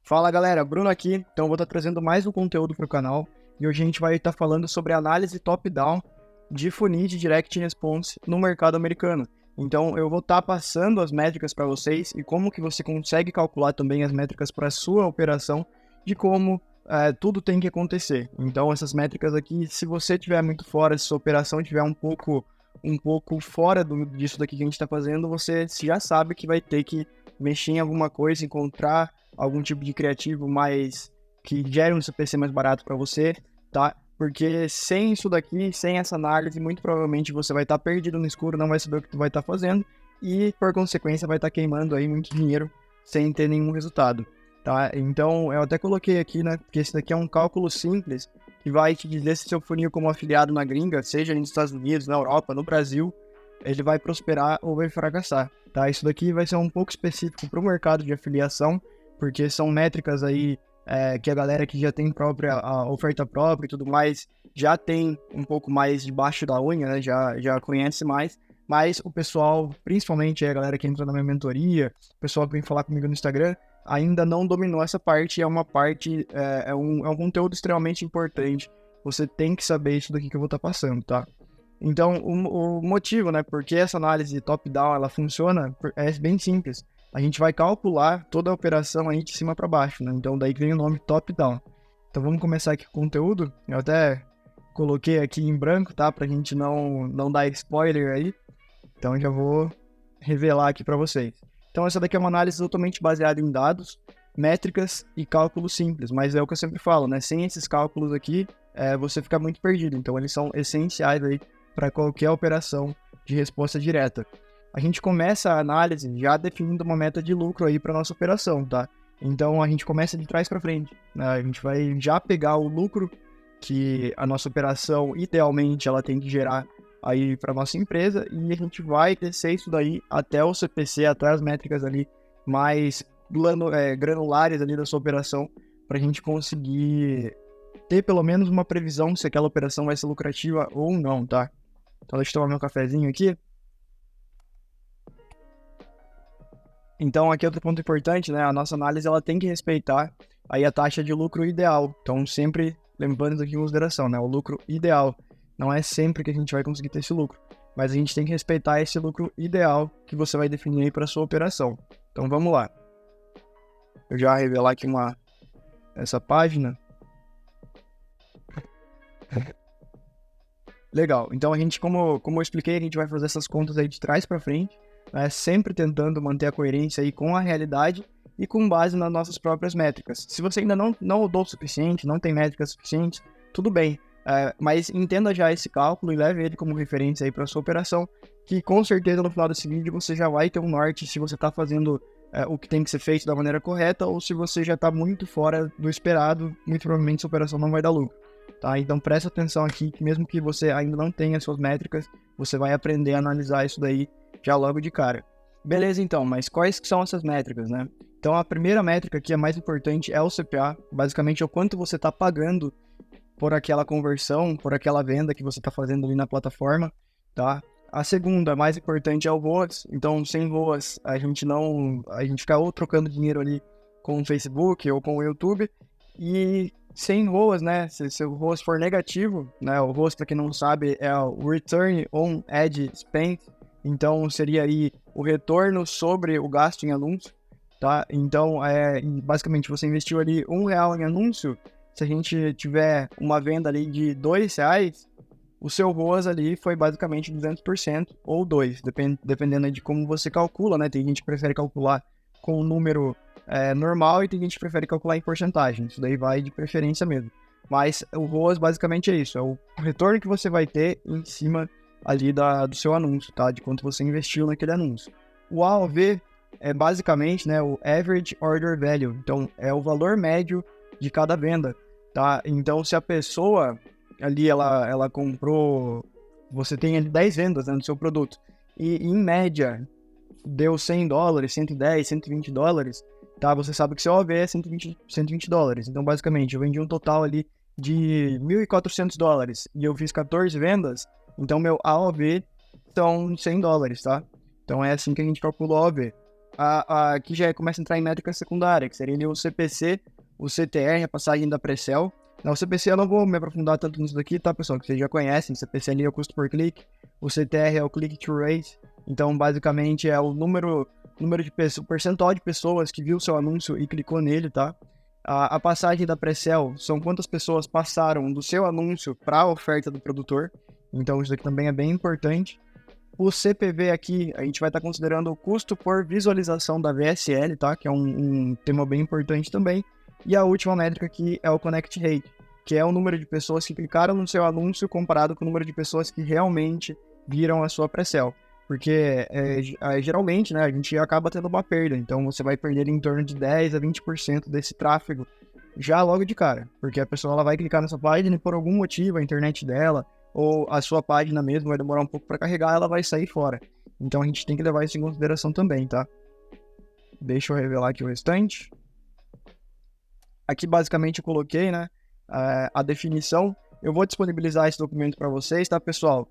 Fala galera, Bruno aqui. Então eu vou estar trazendo mais um conteúdo para o canal e hoje a gente vai estar falando sobre análise top-down de funil de direct response no mercado americano. Então eu vou estar passando as métricas para vocês e como que você consegue calcular também as métricas para a sua operação de como tudo tem que acontecer. Então essas métricas aqui, se você tiver muito fora, se sua operação tiver um pouco fora disso daqui que a gente está fazendo, você já sabe que vai ter que mexer em alguma coisa, encontrar algum tipo de criativo mais que gere um CPC mais barato para você, tá? Porque sem isso daqui, sem essa análise, muito provavelmente você vai estar perdido no escuro, não vai saber o que tu vai estar fazendo e, por consequência, vai estar queimando aí muito dinheiro sem ter nenhum resultado, tá? Então, eu até coloquei aqui, né, porque esse daqui é um cálculo simples que vai te dizer se seu funil como afiliado na gringa, seja nos Estados Unidos, na Europa, no Brasil, ele vai prosperar ou vai fracassar, tá? Isso daqui vai ser um pouco específico para o mercado de afiliação, porque são métricas aí que a galera que já tem a oferta própria e tudo mais, já tem um pouco mais debaixo da unha, né? Já conhece mais, mas o pessoal, principalmente a galera que entra na minha mentoria, o pessoal que vem falar comigo no Instagram, ainda não dominou essa parte, é uma parte, é um conteúdo extremamente importante, você tem que saber isso daqui que eu vou estar passando, tá? Então, o motivo, né, porque essa análise top-down, ela funciona, é bem simples. A gente vai calcular toda a operação aí de cima para baixo, né? Então, daí vem o nome top-down. Então, vamos começar aqui com o conteúdo. Eu até coloquei aqui em branco, tá? Pra gente não dar spoiler aí. Então, já vou revelar aqui para vocês. Então, essa daqui é uma análise totalmente baseada em dados, métricas e cálculos simples. Mas é o que eu sempre falo, né? Sem esses cálculos aqui, você fica muito perdido. Então, eles são essenciais aí para qualquer operação de resposta direta. A gente começa a análise já definindo uma meta de lucro aí para nossa operação, tá? Então a gente começa de trás para frente, né? A gente vai já pegar o lucro que a nossa operação idealmente ela tem que gerar aí para nossa empresa e a gente vai descer isso daí até o CPC, até as métricas ali mais granulares ali da sua operação para a gente conseguir ter pelo menos uma previsão se aquela operação vai ser lucrativa ou não, tá? Então deixa eu tomar meu cafezinho aqui. Então aqui outro ponto importante, né? A nossa análise ela tem que respeitar aí a taxa de lucro ideal. Então sempre lembrando isso aqui em consideração, né? O lucro ideal não é sempre que a gente vai conseguir ter esse lucro, mas a gente tem que respeitar esse lucro ideal que você vai definir aí para sua operação. Então vamos lá. Eu já revelar aqui essa página. Legal. Então a gente, como eu expliquei, a gente vai fazer essas contas aí de trás para frente, né? Sempre tentando manter a coerência aí com a realidade e com base nas nossas próprias métricas. Se você ainda não rodou o suficiente, não tem métricas suficientes, tudo bem. Mas entenda já esse cálculo e leve ele como referência aí para sua operação, que com certeza no final desse vídeo você já vai ter um norte se você está fazendo o que tem que ser feito da maneira correta ou se você já está muito fora do esperado, muito provavelmente sua operação não vai dar lucro. Tá? Então presta atenção aqui, que mesmo que você ainda não tenha suas métricas, você vai aprender a analisar isso daí já logo de cara. Beleza, então, mas quais que são essas métricas, né? Então a primeira métrica aqui, a mais importante, é o CPA, basicamente é o quanto você está pagando por aquela conversão, por aquela venda que você está fazendo ali na plataforma, tá? A segunda, a mais importante, é o ROAS, então sem ROAS a gente fica ou trocando dinheiro ali com o Facebook ou com o YouTube, e sem ROAS, né, se o ROAS for negativo, né, o ROAS, para quem não sabe, é o Return on Ad Spend, então seria aí o retorno sobre o gasto em anúncio, tá? Então, basicamente, você investiu ali R$1 em anúncio, se a gente tiver uma venda ali de R$2, o seu ROAS ali foi basicamente 200% ou 2, dependendo de como você calcula, né? Tem gente que prefere calcular com um número normal e tem gente que prefere calcular em porcentagem. Isso daí vai de preferência mesmo. Mas o ROAS basicamente é isso, é o retorno que você vai ter em cima ali do seu anúncio, tá? De quanto você investiu naquele anúncio. O AOV é basicamente, né, o Average Order Value, então é o valor médio de cada venda, tá? Então se a pessoa ali ela comprou, você tem ali 10 vendas, né, no seu produto e em média deu $100, 110, $120, tá? Você sabe que seu AOV é $120. Então, basicamente, eu vendi um total ali de $1.400 e eu fiz 14 vendas, então meu AOV são $100, tá? Então é assim que a gente calcula o AOV. Aqui já começa a entrar em métrica secundária, que seria ali o CPC, o CTR, a passagem da Pre-Sell. O CPC eu não vou me aprofundar tanto nisso daqui, tá, pessoal? Que vocês já conhecem, o CPC ali é o custo por clique, o CTR é o click-through rate, então basicamente é o número de pessoas, o percentual de pessoas que viu o seu anúncio e clicou nele, tá? A passagem da Pre-Sell são quantas pessoas passaram do seu anúncio para a oferta do produtor, então isso aqui também é bem importante. O CPV aqui, a gente vai estar considerando o custo por visualização da VSL, tá? Que é um tema bem importante também. E a última métrica aqui é o Connect Rate, que é o número de pessoas que clicaram no seu anúncio comparado com o número de pessoas que realmente viram a sua Pre-Sell. Porque geralmente, né, a gente acaba tendo uma perda, então você vai perder em torno de 10 a 20% desse tráfego já logo de cara. Porque a pessoa ela vai clicar nessa página e por algum motivo a internet dela ou a sua página mesmo vai demorar um pouco para carregar, ela vai sair fora. Então a gente tem que levar isso em consideração também, tá? Deixa eu revelar aqui o restante. Aqui basicamente eu coloquei, né, a definição. Eu vou disponibilizar esse documento para vocês, tá, pessoal?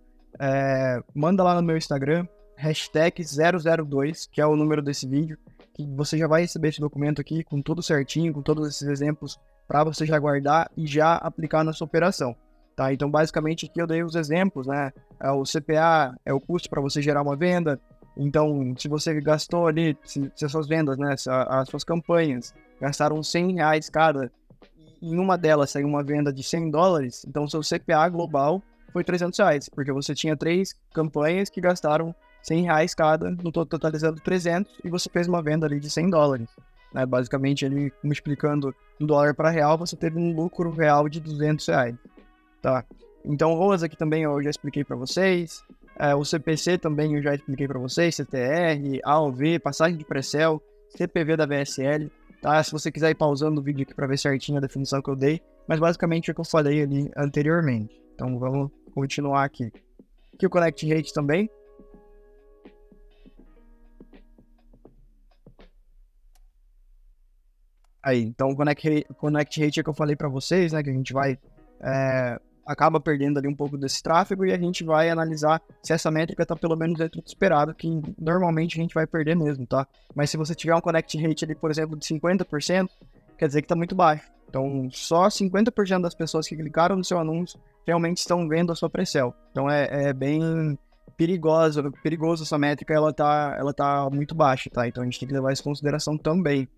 Manda lá no meu Instagram, #002, que é o número desse vídeo, que você já vai receber esse documento aqui com tudo certinho, com todos esses exemplos, para você já guardar e já aplicar na sua operação. Tá, então basicamente aqui eu dei os exemplos, né? O CPA é o custo para você gerar uma venda. Então, se você gastou ali, se as suas vendas, né? As suas campanhas gastaram R$100 cada, e em uma delas saiu uma venda de $100, então seu CPA global foi R$300, porque você tinha 3 campanhas que gastaram R$100 cada, no todo totalizando 300, e você fez uma venda ali de $100. Né? Basicamente, ele multiplicando do dólar para real, você teve um lucro real de R$200. Tá. Então, ROAS aqui também eu já expliquei para vocês. O CPC também eu já expliquei para vocês. CTR, AOV, passagem de Pre-Sell, CPV da VSL. Tá? Se você quiser ir pausando o vídeo aqui para ver certinho a definição que eu dei. Mas basicamente é o que eu falei ali anteriormente. Então, vamos continuar aqui. Aqui o Connect Rate também. Aí, então o Connect Rate é que eu falei para vocês, né? Que a gente vai... acaba perdendo ali um pouco desse tráfego e a gente vai analisar se essa métrica está pelo menos dentro do esperado, que normalmente a gente vai perder mesmo, tá? Mas se você tiver um Connect Rate ali, por exemplo, de 50%, quer dizer que está muito baixo. Então, só 50% das pessoas que clicaram no seu anúncio realmente estão vendo a sua Pre-Sell. Então, é bem perigoso essa métrica, ela tá muito baixa, tá? Então, a gente tem que levar isso em consideração também.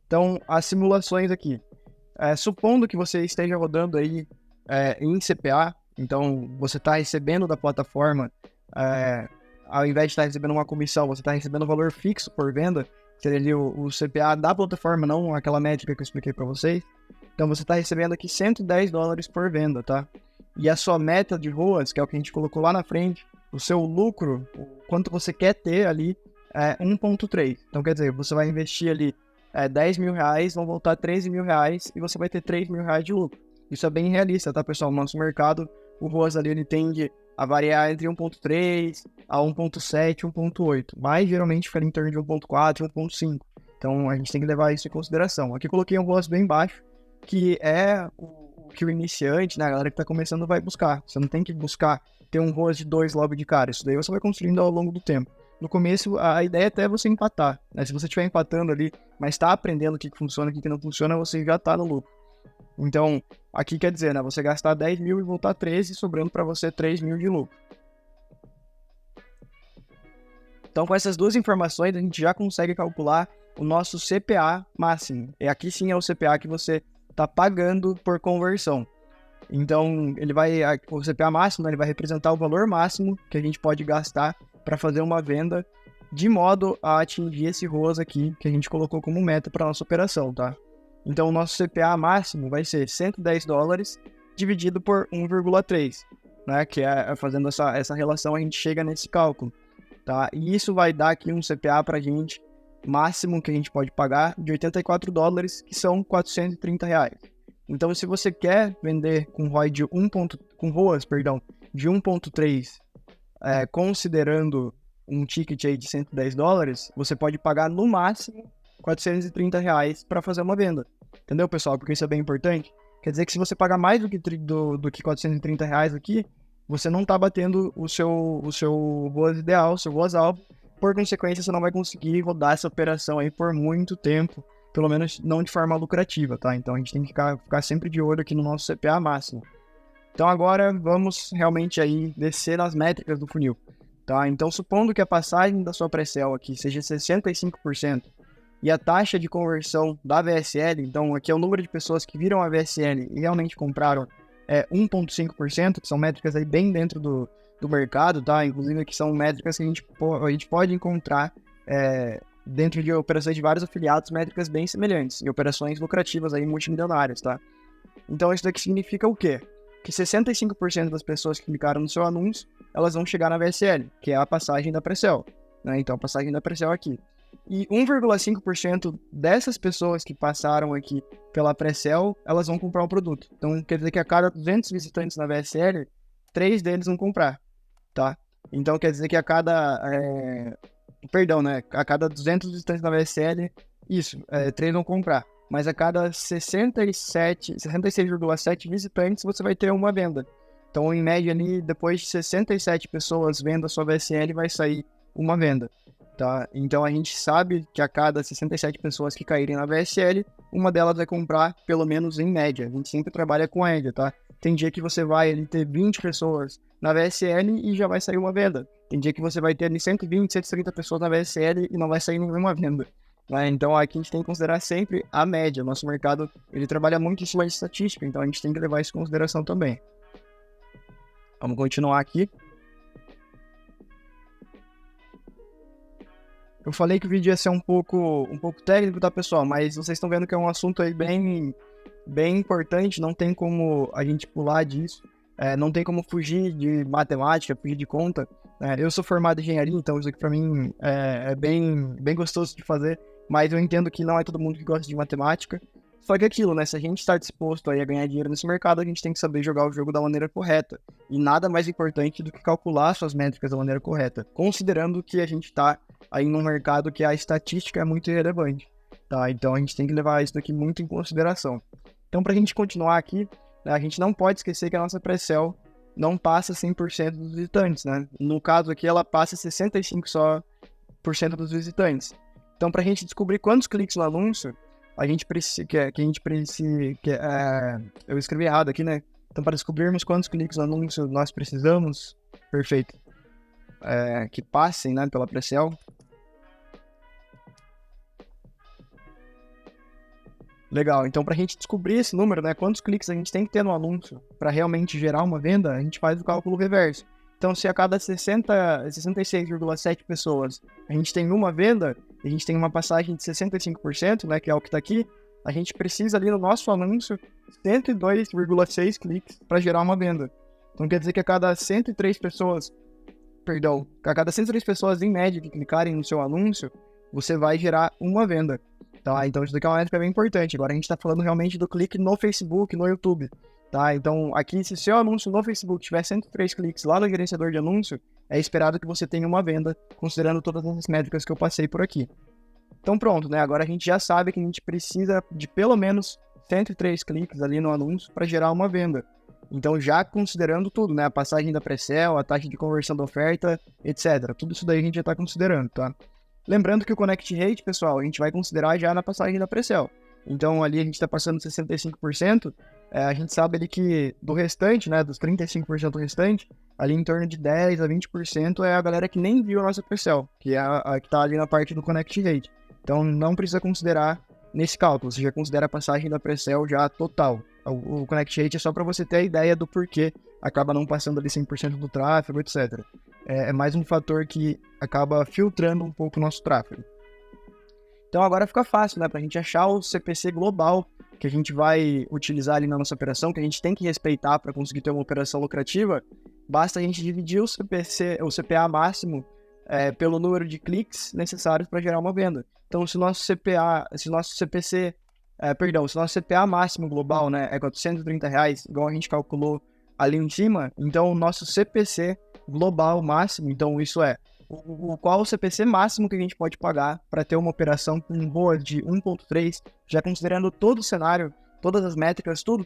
Então, as simulações aqui. Supondo que você esteja rodando aí em CPA, então você está recebendo da plataforma, ao invés de estar recebendo uma comissão, você está recebendo um valor fixo por venda, que seria ali o CPA da plataforma, não aquela métrica que eu expliquei para vocês. Então você está recebendo aqui $110 por venda, tá? E a sua meta de ROAS, que é o que a gente colocou lá na frente, o seu lucro, o quanto você quer ter ali, é 1,3. Então quer dizer, você vai investir ali R$10.000, vão voltar R$13.000 e você vai ter R$3.000 de lucro. Isso é bem realista, tá, pessoal? No nosso mercado, o ROAS ali ele tende a variar entre 1.3 a 1.7, 1.8, mas geralmente fica em torno de 1.4, 1.5. Então a gente tem que levar isso em consideração. Aqui eu coloquei um ROAS bem baixo, que é o que o iniciante, né, a galera que está começando vai buscar. Você não tem que buscar ter um ROAS de 2 logo de cara. Isso daí você vai construindo ao longo do tempo. No começo, a ideia até é você empatar, né? Se você estiver empatando ali, mas está aprendendo o que funciona e o que não funciona, você já está no lucro. Então, aqui quer dizer, né, você gastar 10 mil e voltar 13, sobrando para você 3 mil de lucro. Então, com essas duas informações, a gente já consegue calcular o nosso CPA máximo. E aqui sim é o CPA que você está pagando por conversão. Então, o CPA máximo, né, ele vai representar o valor máximo que a gente pode gastar para fazer uma venda, de modo a atingir esse ROAS aqui que a gente colocou como meta para nossa operação, tá? Então, o nosso CPA máximo vai ser $110 dividido por 1,3, né? Que fazendo essa relação, a gente chega nesse cálculo, tá? E isso vai dar aqui um CPA para a gente, máximo que a gente pode pagar, de $84, que são R$430. Então, se você quer vender com ROAS de 1.3, considerando um ticket aí de $110, você pode pagar no máximo R$430 para fazer uma venda. Entendeu, pessoal? Porque isso é bem importante. Quer dizer que se você pagar mais do que R$430 aqui, você não está batendo o seu ROAS ideal, o seu ROAS alvo, por consequência, você não vai conseguir rodar essa operação aí por muito tempo, pelo menos não de forma lucrativa, tá? Então a gente tem que ficar sempre de olho aqui no nosso CPA máximo. Então agora vamos realmente aí descer nas métricas do funil, tá? Então supondo que a passagem da sua pré-sell aqui seja 65% e a taxa de conversão da VSL, então aqui é o número de pessoas que viram a VSL e realmente compraram 1,5%, que são métricas aí bem dentro do mercado, tá? Inclusive aqui são métricas que a gente pode encontrar dentro de operações de vários afiliados, métricas bem semelhantes, e operações lucrativas aí multimilionárias, tá? Então isso daqui significa o quê? Que 65% das pessoas que clicaram no seu anúncio, elas vão chegar na VSL, que é a passagem da pré-sell, né? Então a passagem da pré-sell aqui. E 1,5% dessas pessoas que passaram aqui pela pré-sell, elas vão comprar o produto. Então quer dizer que a cada 200 visitantes na VSL, 3 deles vão comprar, tá? Então quer dizer que a cada... a cada 200 visitantes na VSL, 3 vão comprar. Mas a cada 66,7 visitantes, você vai ter uma venda. Então, em média, ali, depois de 67 pessoas vendo a sua VSL, vai sair uma venda, tá? Então, a gente sabe que a cada 67 pessoas que caírem na VSL, uma delas vai comprar, pelo menos em média. A gente sempre trabalha com média, tá? Tem dia que você vai ali, ter 20 pessoas na VSL e já vai sair uma venda. Tem dia que você vai ter ali 120, 130 pessoas na VSL e não vai sair nenhuma venda. Então aqui a gente tem que considerar sempre a média. Nosso mercado, ele trabalha muito em cima de estatística, então a gente tem que levar isso em consideração também. Vamos continuar aqui. Eu falei que o vídeo ia ser um pouco técnico, tá, pessoal? Mas vocês estão vendo que é um assunto aí bem importante, não tem como a gente pular disso. Não tem como fugir de matemática, fugir de conta. Eu sou formado em engenharia, então isso aqui pra mim é bem gostoso de fazer. Mas eu entendo que não é todo mundo que gosta de matemática. Só que é aquilo, né? Se a gente está disposto aí a ganhar dinheiro nesse mercado, a gente tem que saber jogar o jogo da maneira correta. E nada mais importante do que calcular suas métricas da maneira correta. Considerando que a gente está aí num mercado que a estatística é muito irrelevante, tá? Então a gente tem que levar isso daqui muito em consideração. Então, pra gente continuar aqui, né, a gente não pode esquecer que a nossa pré-sell não passa 100% dos visitantes, né? No caso aqui, ela passa 65% só dos visitantes. Então, para a gente descobrir quantos cliques no anúncio, eu escrevi errado aqui, né? Então, para descobrirmos quantos cliques no anúncio nós precisamos, perfeito, que passem, né, pela pré-sell. Legal, então para a gente descobrir esse número, né, quantos cliques a gente tem que ter no anúncio para realmente gerar uma venda, a gente faz o cálculo reverso. Então, se a cada 66,7 pessoas a gente tem uma venda, a gente tem uma passagem de 65%, né, que é o que está aqui, a gente precisa ali no nosso anúncio 102,6 cliques para gerar uma venda. Então, quer dizer que a cada 103 pessoas em média que clicarem no seu anúncio, você vai gerar uma venda. Tá? Então, isso daqui é uma métrica bem importante. Agora, a gente está falando realmente do clique no Facebook, no YouTube. Tá? Então, aqui, se seu anúncio no Facebook tiver 103 cliques lá no gerenciador de anúncio, é esperado que você tenha uma venda, considerando todas as métricas que eu passei por aqui. Então, pronto, né? Agora a gente já sabe que a gente precisa de pelo menos 103 cliques ali no anúncio para gerar uma venda. Então, já considerando tudo, né? A passagem da pré-sell, a taxa de conversão da oferta, etc. Tudo isso daí a gente já está considerando, tá? Lembrando que o Connect Rate, pessoal, a gente vai considerar já na passagem da pré-sell. Então, ali a gente está passando 65%, a gente sabe ali que do restante, né, dos 35% restante, ali em torno de 10 a 20% é a galera que nem viu a nossa pré-sell, que é a que está ali na parte do Connect Rate. Então, não precisa considerar nesse cálculo, você já considera a passagem da pré-sell já total. O Connect Rate é só para você ter a ideia do porquê acaba não passando ali 100% do tráfego, etc. É mais um fator que acaba filtrando um pouco o nosso tráfego. Então agora fica fácil, né, para a gente achar o CPC global que a gente vai utilizar ali na nossa operação, que a gente tem que respeitar para conseguir ter uma operação lucrativa. Basta a gente dividir o CPA máximo pelo número de cliques necessários para gerar uma venda. Então, se o nosso CPA máximo global, né, é R$430, igual a gente calculou ali em cima, então o nosso CPC global máximo, então isso é qual o CPC máximo que a gente pode pagar para ter uma operação com um ROAS de 1.3, já considerando todo o cenário, todas as métricas, tudo,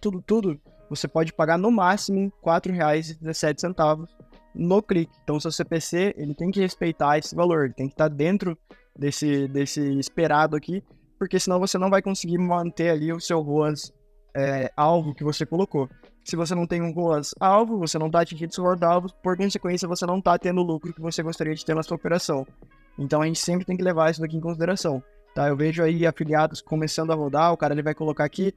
você pode pagar no máximo R$4,17 no clique. Então, o seu CPC, ele tem que respeitar esse valor, ele tem que estar dentro desse esperado aqui, porque senão você não vai conseguir manter ali o seu ROAS alvo que você colocou. Se você não tem um ROAS alvo, você não está atingindo seu ROAS alvo, por consequência, você não está tendo o lucro que você gostaria de ter na sua operação. Então, a gente sempre tem que levar isso daqui em consideração. Tá? Eu vejo aí afiliados começando a rodar, o cara ele vai colocar aqui,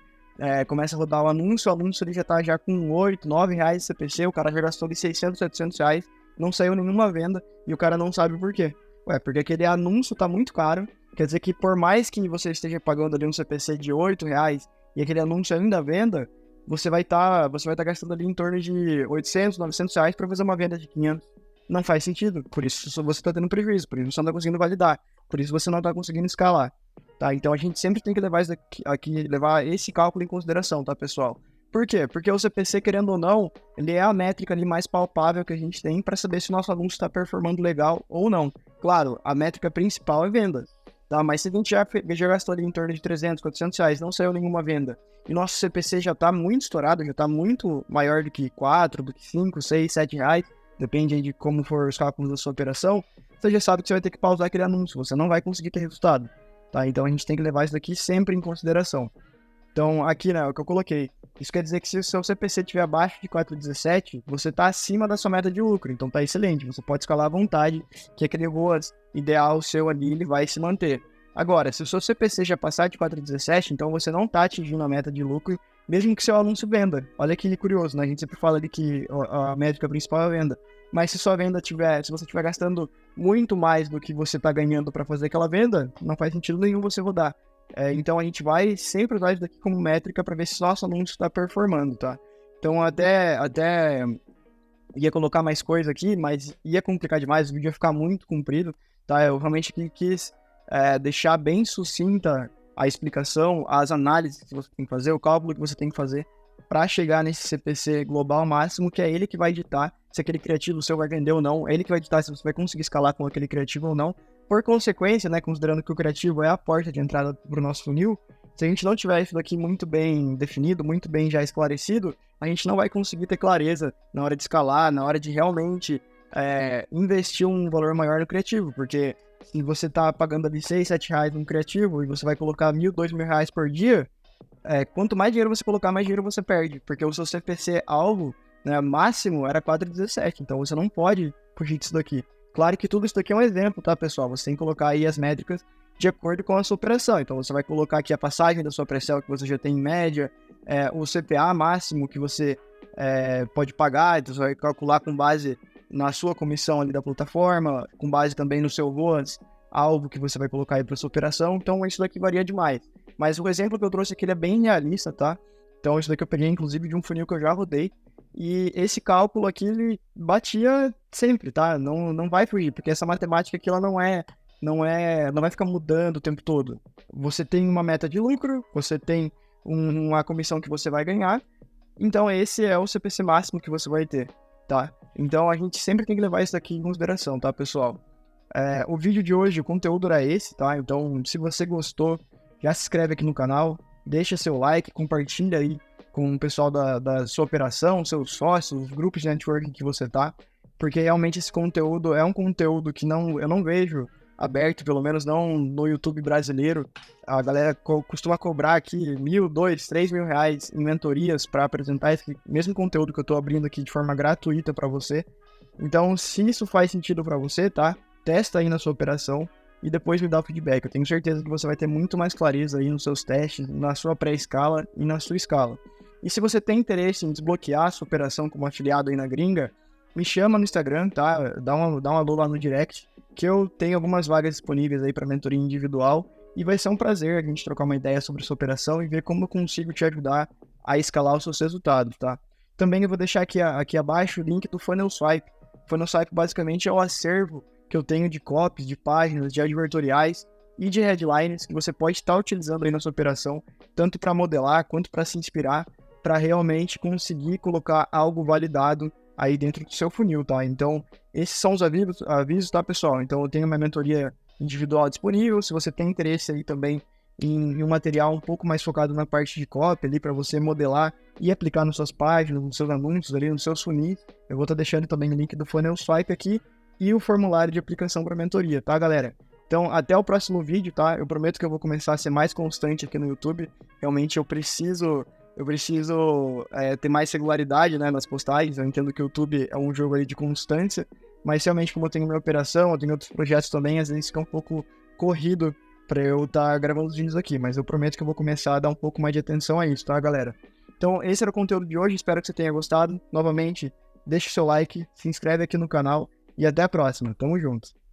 começa a rodar o anúncio ele já tá já com 8, 9 reais de CPC, o cara já gastou de 600, 700 reais, não saiu nenhuma venda e o cara não sabe por quê. Porque aquele anúncio tá muito caro, quer dizer que por mais que você esteja pagando ali um CPC de 8 reais e aquele anúncio ainda venda, você vai tá gastando ali em torno de 800, 900 reais para fazer uma venda de 500. Não faz sentido, por isso você está tendo prejuízo, por isso você não está conseguindo validar, por isso você não está conseguindo escalar, tá? Então a gente sempre tem que levar isso aqui, levar esse cálculo em consideração, tá, pessoal? Por quê? Porque o CPC, querendo ou não, ele é a métrica ali mais palpável que a gente tem para saber se o nosso anúncio está performando legal ou não. Claro, a métrica principal é venda, tá? Mas se a gente já gastou ali em torno de 300, 400 reais, não saiu nenhuma venda, e nosso CPC já está muito estourado, já está muito maior do que 4, do que 5, 6, 7 reais, depende aí de como for os cálculos da sua operação, você já sabe que você vai ter que pausar aquele anúncio, você não vai conseguir ter resultado, tá? Então a gente tem que levar isso daqui sempre em consideração. Então aqui, né, é o que eu coloquei. Isso quer dizer que se o seu CPC estiver abaixo de 4,17, você está acima da sua meta de lucro, então tá excelente, você pode escalar à vontade, que aquele ROAS ideal seu ali, ele vai se manter. Agora, se o seu CPC já passar de 4,17, então você não está atingindo a meta de lucro, mesmo que seu anúncio venda. Olha que curioso, né? A gente sempre fala ali que a métrica principal é a venda. Mas se sua venda se você estiver gastando muito mais do que você está ganhando para fazer aquela venda, não faz sentido nenhum você rodar. Então a gente vai sempre usar isso daqui como métrica para ver se o nosso anúncio está performando, tá? Então até ia colocar mais coisa aqui, mas ia complicar demais, o vídeo ia ficar muito comprido, tá? Eu realmente quis deixar bem sucinta a explicação, as análises que você tem que fazer, o cálculo que você tem que fazer para chegar nesse CPC global máximo, que é ele que vai ditar se aquele criativo seu vai vender ou não, é ele que vai ditar se você vai conseguir escalar com aquele criativo ou não. Por consequência, né, considerando que o criativo é a porta de entrada para o nosso funil, se a gente não tiver isso daqui muito bem definido, muito bem já esclarecido, a gente não vai conseguir ter clareza na hora de escalar, na hora de realmente investir um valor maior no criativo, porque se você está pagando ali 6, 7 reais no criativo e você vai colocar 1.000, 2.000 reais por dia, quanto mais dinheiro você colocar, mais dinheiro você perde, porque o seu CPC alvo, né, máximo era 4,17, então você não pode fugir disso daqui. Claro que tudo isso daqui é um exemplo, tá, pessoal? Você tem que colocar aí as métricas de acordo com a sua operação. Então você vai colocar aqui a passagem da sua pré-sell que você já tem em média, o CPA máximo que você pode pagar, então você vai calcular com base na sua comissão ali da plataforma, com base também no seu ROAS, alvo que você vai colocar aí para sua operação. Então isso daqui varia demais. Mas o exemplo que eu trouxe aqui ele é bem realista, tá? Então isso daqui eu peguei inclusive de um funil que eu já rodei. E esse cálculo aqui, ele batia sempre, tá? Não vai fugir, porque essa matemática aqui, ela não vai ficar mudando o tempo todo. Você tem uma meta de lucro, você tem uma comissão que você vai ganhar, então esse é o CPC máximo que você vai ter, tá? Então a gente sempre tem que levar isso daqui em consideração, tá, pessoal? O vídeo de hoje, o conteúdo era esse, tá? Então, se você gostou, já se inscreve aqui no canal, deixa seu like, compartilha aí com o pessoal da sua operação, seus sócios, os grupos de networking que você tá, porque realmente esse conteúdo é um conteúdo que eu não vejo aberto, pelo menos não no YouTube brasileiro. A galera costuma cobrar aqui 1.000, 2.000, 3.000 reais em mentorias para apresentar esse mesmo conteúdo que eu tô abrindo aqui de forma gratuita para você. Então, se isso faz sentido para você, tá? Testa aí na sua operação e depois me dá o feedback. Eu tenho certeza que você vai ter muito mais clareza aí nos seus testes, na sua pré-escala e na sua escala. E se você tem interesse em desbloquear a sua operação como afiliado aí na gringa, me chama no Instagram, tá? Dá um alô lá no direct, que eu tenho algumas vagas disponíveis aí para mentoria individual e vai ser um prazer a gente trocar uma ideia sobre a sua operação e ver como eu consigo te ajudar a escalar os seus resultados, tá? Também eu vou deixar aqui abaixo o link do Funnel Swipe. Funnel Swipe basicamente é o acervo que eu tenho de copies, de páginas, de advertoriais e de headlines que você pode estar utilizando aí na sua operação, tanto para modelar quanto para se inspirar, para realmente conseguir colocar algo validado aí dentro do seu funil, tá? Então, esses são os avisos, tá, pessoal? Então, eu tenho uma mentoria individual disponível. Se você tem interesse aí também em um material um pouco mais focado na parte de copy ali, para você modelar e aplicar nas suas páginas, nos seus anúncios ali, nos seus funis. Eu vou estar deixando também o link do Funnel Swipe aqui e o formulário de aplicação para mentoria, tá, galera? Então, até o próximo vídeo, tá? Eu prometo que eu vou começar a ser mais constante aqui no YouTube. Realmente eu preciso ter mais regularidade, né, nas postagens. Eu entendo que o YouTube é um jogo ali de constância, mas realmente como eu tenho minha operação, eu tenho outros projetos também, às vezes fica um pouco corrido para eu estar gravando os vídeos aqui, mas eu prometo que eu vou começar a dar um pouco mais de atenção a isso, tá, galera? Então, esse era o conteúdo de hoje, espero que você tenha gostado. Novamente, deixa o seu like, se inscreve aqui no canal e até a próxima. Tamo junto!